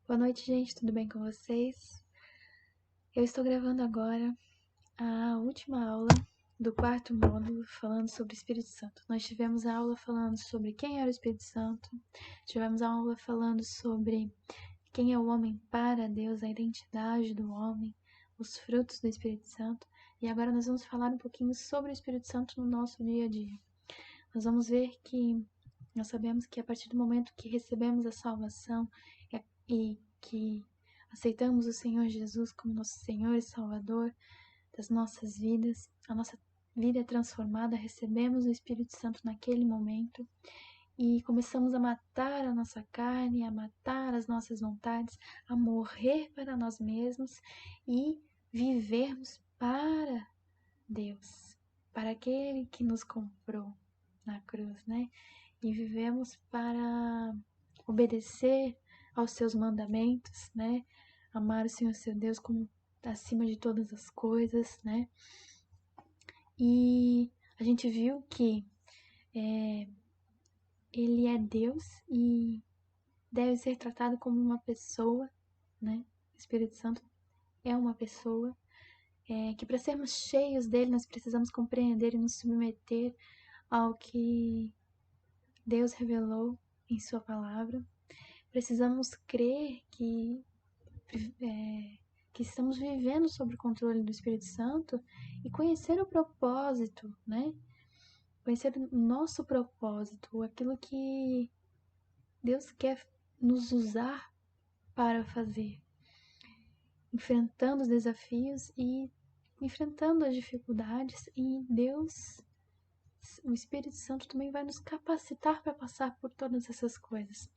Boa noite, gente, tudo bem com vocês? Eu estou gravando agora a última aula do quarto módulo falando sobre o Espírito Santo. Nós tivemos a aula falando sobre quem era o Espírito Santo, tivemos a aula falando sobre quem é o homem para Deus, a identidade do homem, os frutos do Espírito Santo, e agora nós vamos falar um pouquinho sobre o Espírito Santo no nosso dia a dia. Nós vamos ver que nós sabemos que a partir do momento que recebemos a salvação e que aceitamos o Senhor Jesus como nosso Senhor e Salvador das nossas vidas, a nossa vida é transformada, recebemos o Espírito Santo naquele momento e começamos a matar a nossa carne, a matar as nossas vontades, a morrer para nós mesmos e vivermos para Deus, para aquele que nos comprou na cruz, né? E vivemos para obedecer aos seus mandamentos, né? Amar o Senhor seu Deus como acima de todas as coisas, né? E a gente viu que ele é Deus e deve ser tratado como uma pessoa, né? O Espírito Santo é uma pessoa, que para sermos cheios dele nós precisamos compreender e nos submeter ao que Deus revelou em sua palavra. Precisamos crer que estamos vivendo sob o controle do Espírito Santo e conhecer o propósito, né? Conhecer o nosso propósito, aquilo que Deus quer nos usar para fazer, enfrentando os desafios e enfrentando as dificuldades, e Deus, o Espírito Santo também vai nos capacitar para passar por todas essas coisas.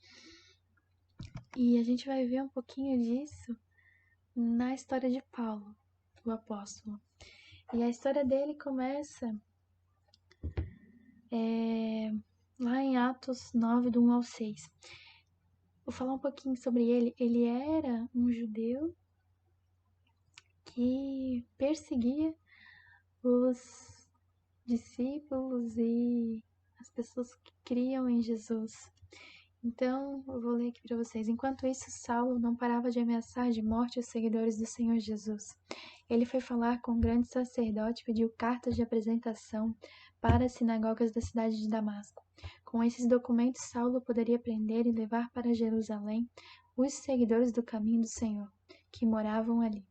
E a gente vai ver um pouquinho disso na história de Paulo, o apóstolo. E a história dele começa lá em Atos 9, do 1 ao 6. Vou falar um pouquinho sobre ele. Ele era um judeu que perseguia os discípulos e as pessoas que criam em Jesus. Então, eu vou ler aqui para vocês. Enquanto isso, Saulo não parava de ameaçar de morte os seguidores do Senhor Jesus. Ele foi falar com o grande sacerdote e pediu cartas de apresentação para as sinagogas da cidade de Damasco. Com esses documentos, Saulo poderia prender e levar para Jerusalém os seguidores do caminho do Senhor, que moravam ali,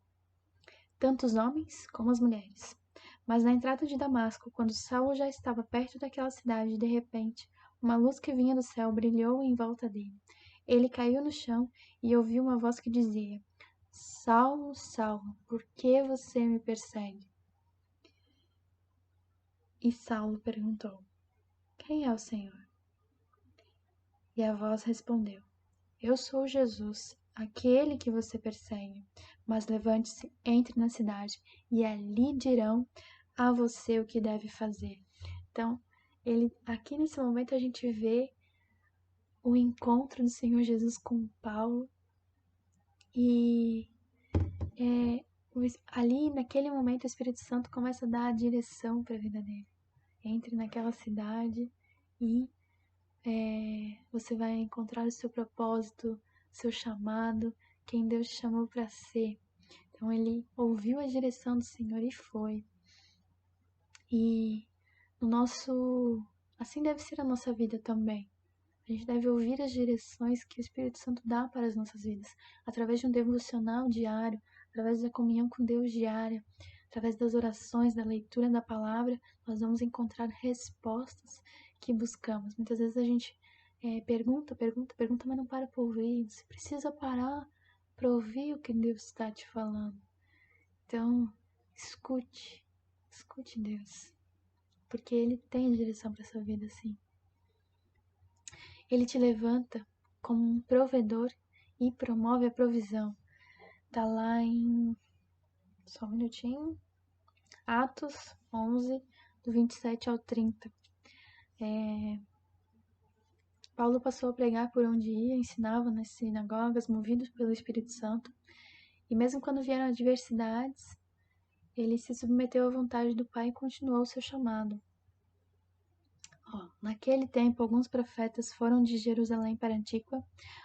tanto os homens como as mulheres. Mas na entrada de Damasco, quando Saulo já estava perto daquela cidade, de repente, uma luz que vinha do céu brilhou em volta dele. Ele caiu no chão e ouviu uma voz que dizia: Saulo, Saulo, por que você me persegue? E Saulo perguntou: Quem é o Senhor? E a voz respondeu: Eu sou Jesus, aquele que você persegue. Mas levante-se, entre na cidade, e ali dirão a você o que deve fazer. Então, aqui nesse momento a gente vê o encontro do Senhor Jesus com Paulo e ali naquele momento o Espírito Santo começa a dar a direção para a vida dele. Entre naquela cidade e você vai encontrar o seu propósito, seu chamado, quem Deus te chamou para ser. Então ele ouviu a direção do Senhor e foi. E assim deve ser a nossa vida também. A gente deve ouvir as direções que o Espírito Santo dá para as nossas vidas, através de um devocional diário, através da comunhão com Deus diária, através das orações, da leitura da palavra, nós vamos encontrar respostas que buscamos. Muitas vezes a gente pergunta, mas não para ouvir. Você precisa parar para ouvir o que Deus está te falando. Então, escute Deus, porque Ele tem direção para essa vida, sim. Ele te levanta como um provedor e promove a provisão. Tá lá em... Só um minutinho. Atos 11, do 27 ao 30. Paulo passou a pregar por onde ia, ensinava nas sinagogas, movido pelo Espírito Santo. E mesmo quando vieram adversidades, ele se submeteu à vontade do Pai e continuou seu chamado. Naquele tempo, alguns profetas foram de Jerusalém para Antíqua.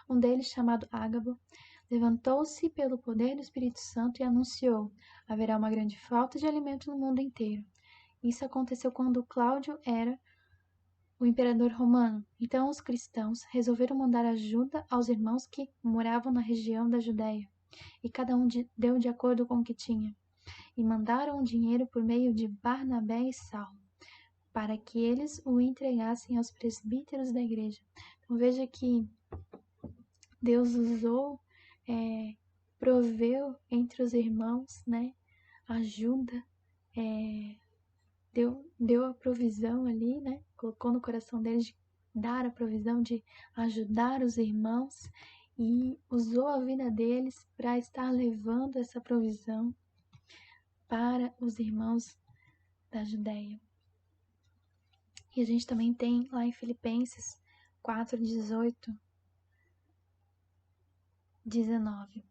Um deles, chamado Ágabo, levantou-se pelo poder do Espírito Santo e anunciou: haverá uma grande falta de alimento no mundo inteiro. Isso aconteceu quando Cláudio era o imperador romano. Então os cristãos resolveram mandar ajuda aos irmãos que moravam na região da Judéia, e cada um deu de acordo com o que tinha. E mandaram o dinheiro por meio de Barnabé e Saulo, para que eles o entregassem aos presbíteros da igreja. Então veja que Deus usou, proveu entre os irmãos, né, ajuda, deu a provisão ali, né, colocou no coração deles de dar a provisão, de ajudar os irmãos, e usou a vida deles para estar levando essa provisão para os irmãos da Judéia. E a gente também tem lá em Filipenses 4, 18, 19.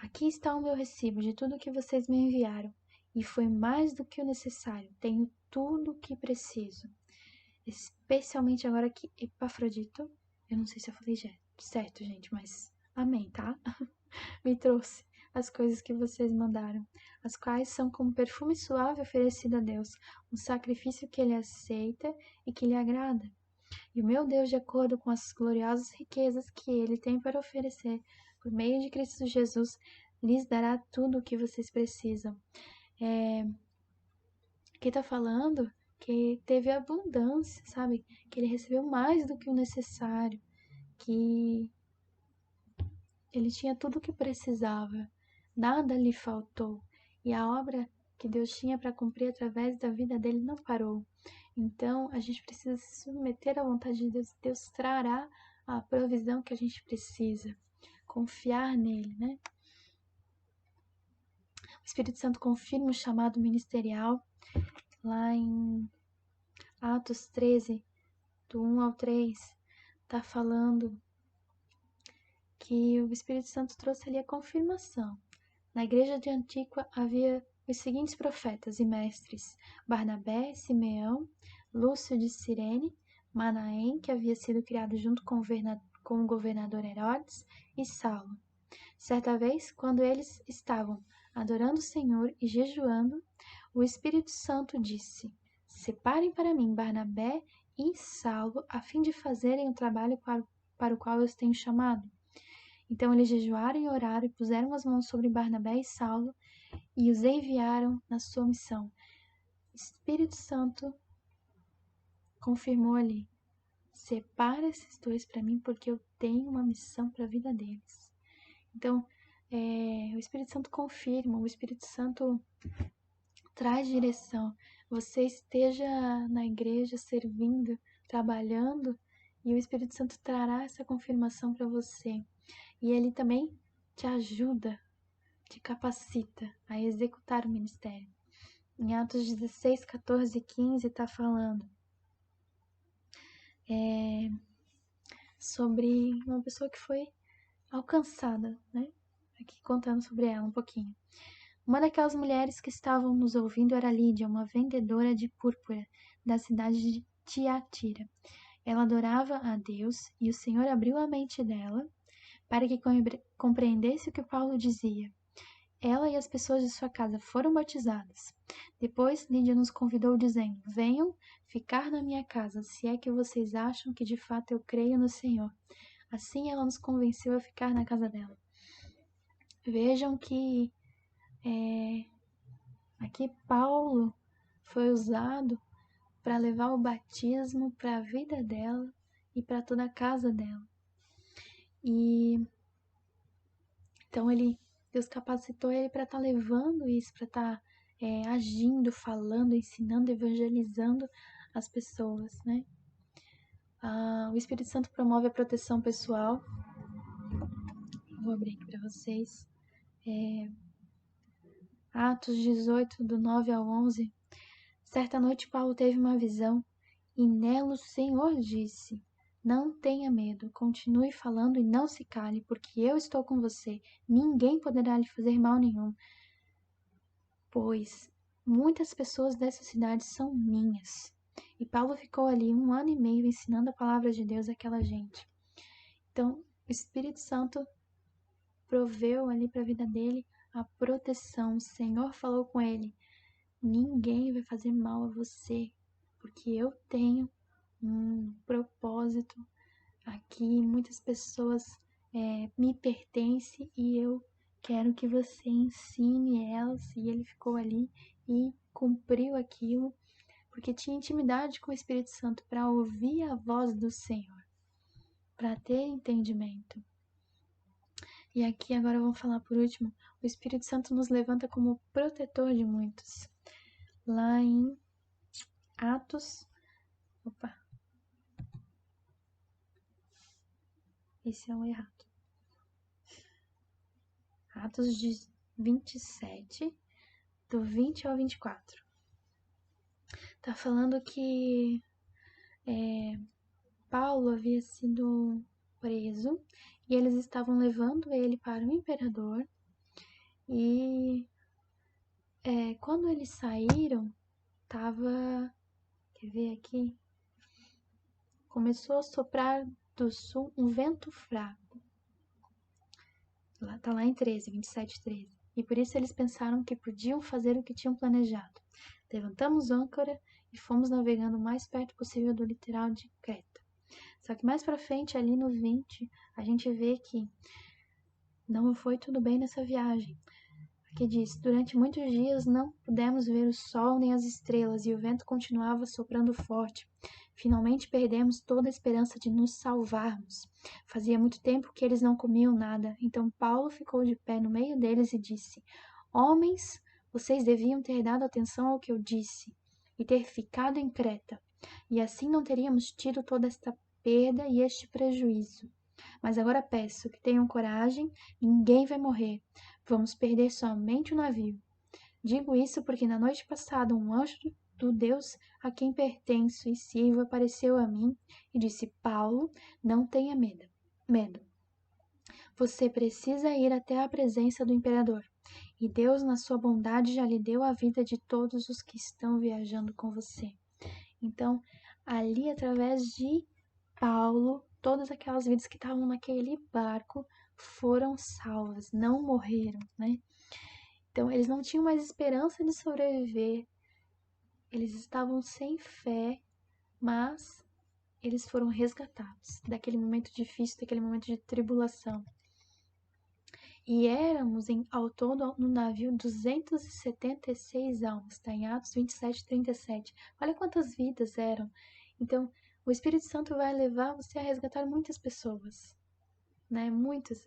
Aqui está o meu recibo de tudo que vocês me enviaram, e foi mais do que o necessário. Tenho tudo o que preciso. Especialmente agora que Epafrodito, eu não sei se eu falei certo, gente, mas amém, tá? Me trouxe as coisas que vocês mandaram, as quais são como perfume suave oferecido a Deus, um sacrifício que Ele aceita e que lhe agrada. E o meu Deus, de acordo com as gloriosas riquezas que Ele tem para oferecer, por meio de Cristo Jesus, lhes dará tudo o que vocês precisam. Aqui tá falando que teve abundância, sabe? Que ele recebeu mais do que o necessário, que ele tinha tudo o que precisava, nada lhe faltou. E a obra que Deus tinha para cumprir através da vida dele não parou. Então, a gente precisa se submeter à vontade de Deus. Deus trará a provisão que a gente precisa. Confiar nele, né? O Espírito Santo confirma o chamado ministerial lá em Atos 13, do 1 ao 3, tá falando que o Espírito Santo trouxe ali a confirmação. Na igreja de Antíqua havia os seguintes profetas e mestres: Barnabé, Simeão, Lúcio de Cirene, Manaém, que havia sido criado junto com o governador Herodes, e Saulo. Certa vez, quando eles estavam adorando o Senhor e jejuando, o Espírito Santo disse: separem para mim Barnabé e Saulo, a fim de fazerem o trabalho para o qual eu os tenho chamado. Então eles jejuaram e oraram e puseram as mãos sobre Barnabé e Saulo e os enviaram na sua missão. O Espírito Santo confirmou ali: separa esses dois para mim, porque eu tenho uma missão para a vida deles. Então, o Espírito Santo confirma, o Espírito Santo traz direção. Você esteja na igreja servindo, trabalhando, e o Espírito Santo trará essa confirmação para você. E ele também te ajuda, te capacita a executar o ministério. Em Atos 16, 14 e 15 está falando sobre uma pessoa que foi alcançada, né? Aqui contando sobre ela um pouquinho. Uma daquelas mulheres que estavam nos ouvindo era Lídia, uma vendedora de púrpura da cidade de Tiatira. Ela adorava a Deus e o Senhor abriu a mente dela para que compreendesse o que Paulo dizia. Ela e as pessoas de sua casa foram batizadas. Depois, Lídia nos convidou, dizendo: venham ficar na minha casa, se é que vocês acham que de fato eu creio no Senhor. Assim, ela nos convenceu a ficar na casa dela. Vejam que aqui Paulo foi usado para levar o batismo para a vida dela e para toda a casa dela. E então Deus capacitou ele para estar levando isso, para estar agindo, falando, ensinando, evangelizando as pessoas, né? O Espírito Santo promove a proteção pessoal. Vou abrir aqui para vocês. Atos 18, do 9 ao 11. Certa noite Paulo teve uma visão, e nela o Senhor disse: não tenha medo, continue falando e não se cale, porque eu estou com você. Ninguém poderá lhe fazer mal nenhum, pois muitas pessoas dessa cidade são minhas. E Paulo ficou ali 1 ano e meio ensinando a palavra de Deus àquela gente. Então, O Espírito Santo proveu ali para a vida dele a proteção. O Senhor falou com ele: ninguém vai fazer mal a você, porque eu tenho um propósito aqui. Muitas pessoas me pertencem e eu quero que você ensine elas. E ele ficou ali e cumpriu aquilo, porque tinha intimidade com o Espírito Santo para ouvir a voz do Senhor, para ter entendimento. E aqui agora vamos falar por último, o Espírito Santo nos levanta como protetor de muitos. Lá em Atos, esse é o errado. Atos 27, do 20 ao 24. Tá falando que Paulo havia sido preso e eles estavam levando ele para o imperador. E quando eles saíram, quer ver aqui? Começou a soprar do sul um vento fraco. Tá lá em 27, 13. E por isso eles pensaram que podiam fazer o que tinham planejado. Levantamos âncora e fomos navegando o mais perto possível do litoral de Creta. Só que mais pra frente, ali no 20, a gente vê que não foi tudo bem nessa viagem. Aqui diz: durante muitos dias não pudemos ver o sol nem as estrelas e o vento continuava soprando forte. Finalmente perdemos toda a esperança de nos salvarmos. Fazia muito tempo que eles não comiam nada. Então Paulo ficou de pé no meio deles e disse: homens, vocês deviam ter dado atenção ao que eu disse e ter ficado em Creta. E assim não teríamos tido toda esta perda e este prejuízo. Mas agora peço que tenham coragem, ninguém vai morrer. Vamos perder somente o navio. Digo isso porque na noite passada um anjo do Deus a quem pertenço e sirvo apareceu a mim e disse: Paulo, não tenha medo. Você precisa ir até a presença do imperador. E Deus, na sua bondade, já lhe deu a vida de todos os que estão viajando com você. Então, ali, através de Paulo, todas aquelas vidas que estavam naquele barco foram salvas, não morreram, né? Então, eles não tinham mais esperança de sobreviver, eles estavam sem fé, mas eles foram resgatados daquele momento difícil, daquele momento de tribulação. E éramos, ao todo, no navio, 276 almas, está em Atos 27, 37. Olha quantas vidas eram. Então, o Espírito Santo vai levar você a resgatar muitas pessoas, né? Muitos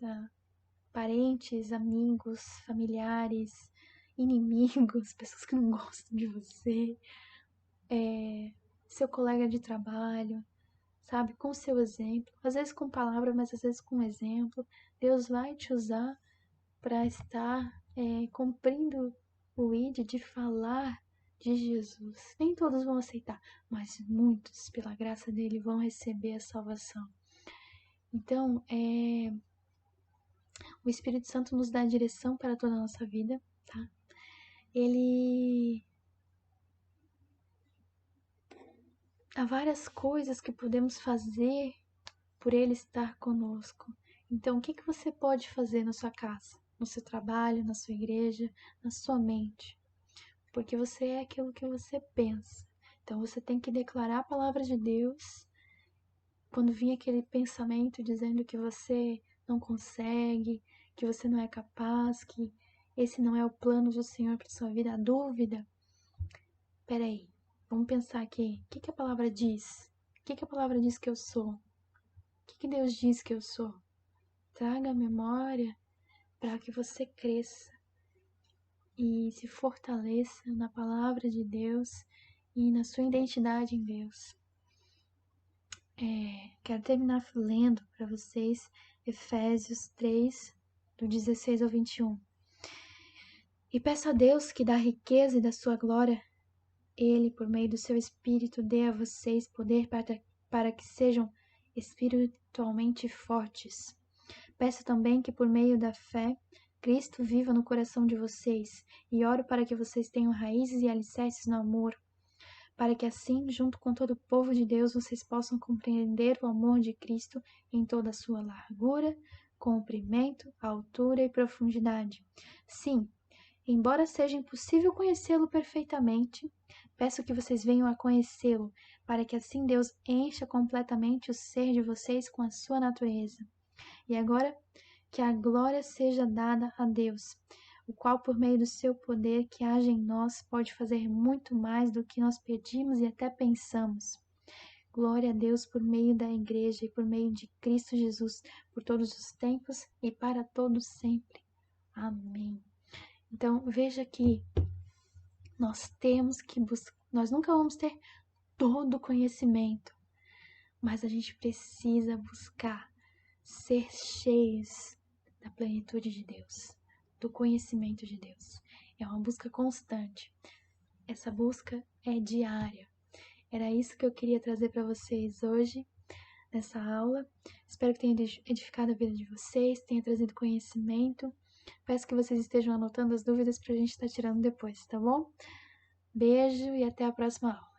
parentes, amigos, familiares, inimigos, pessoas que não gostam de você, seu colega de trabalho, sabe? Com seu exemplo, às vezes com palavra, mas às vezes com exemplo. Deus vai te usar para estar cumprindo o ID de falar de Jesus. Nem todos vão aceitar, mas muitos, pela graça dele, vão receber a salvação. Então, o Espírito Santo nos dá a direção para toda a nossa vida, tá? Há várias coisas que podemos fazer por ele estar conosco. Então, o que você pode fazer na sua casa, no seu trabalho, na sua igreja, na sua mente? Porque você é aquilo que você pensa. Então, você tem que declarar a palavra de Deus quando vir aquele pensamento dizendo que você não consegue, que você não é capaz, que esse não é o plano do Senhor para sua vida, a dúvida. Peraí, vamos pensar aqui. O que a palavra diz? O que a palavra diz que eu sou? O que Deus diz que eu sou? Traga a memória para que você cresça e se fortaleça na palavra de Deus e na sua identidade em Deus. Quero terminar lendo para vocês Efésios 3, do 16 ao 21. E peço a Deus que da riqueza e da sua glória, Ele, por meio do seu Espírito, dê a vocês poder para que sejam espiritualmente fortes. Peço também que por meio da fé, Cristo viva no coração de vocês, e oro para que vocês tenham raízes e alicerces no amor, para que assim, junto com todo o povo de Deus, vocês possam compreender o amor de Cristo em toda a sua largura, comprimento, altura e profundidade. Sim, embora seja impossível conhecê-lo perfeitamente, peço que vocês venham a conhecê-lo, para que assim Deus encha completamente o ser de vocês com a sua natureza. E agora, que a glória seja dada a Deus, o qual, por meio do seu poder que age em nós, pode fazer muito mais do que nós pedimos e até pensamos. Glória a Deus por meio da Igreja e por meio de Cristo Jesus, por todos os tempos e para todos sempre. Amém. Então, veja que nós temos que buscar, nós nunca vamos ter todo o conhecimento, mas a gente precisa buscar ser cheios da plenitude de Deus, do conhecimento de Deus. É uma busca constante. Essa busca é diária. Era isso que eu queria trazer para vocês hoje, nessa aula. Espero que tenha edificado a vida de vocês, tenha trazido conhecimento. Peço que vocês estejam anotando as dúvidas para a gente estar tirando depois, tá bom? Beijo e até a próxima aula.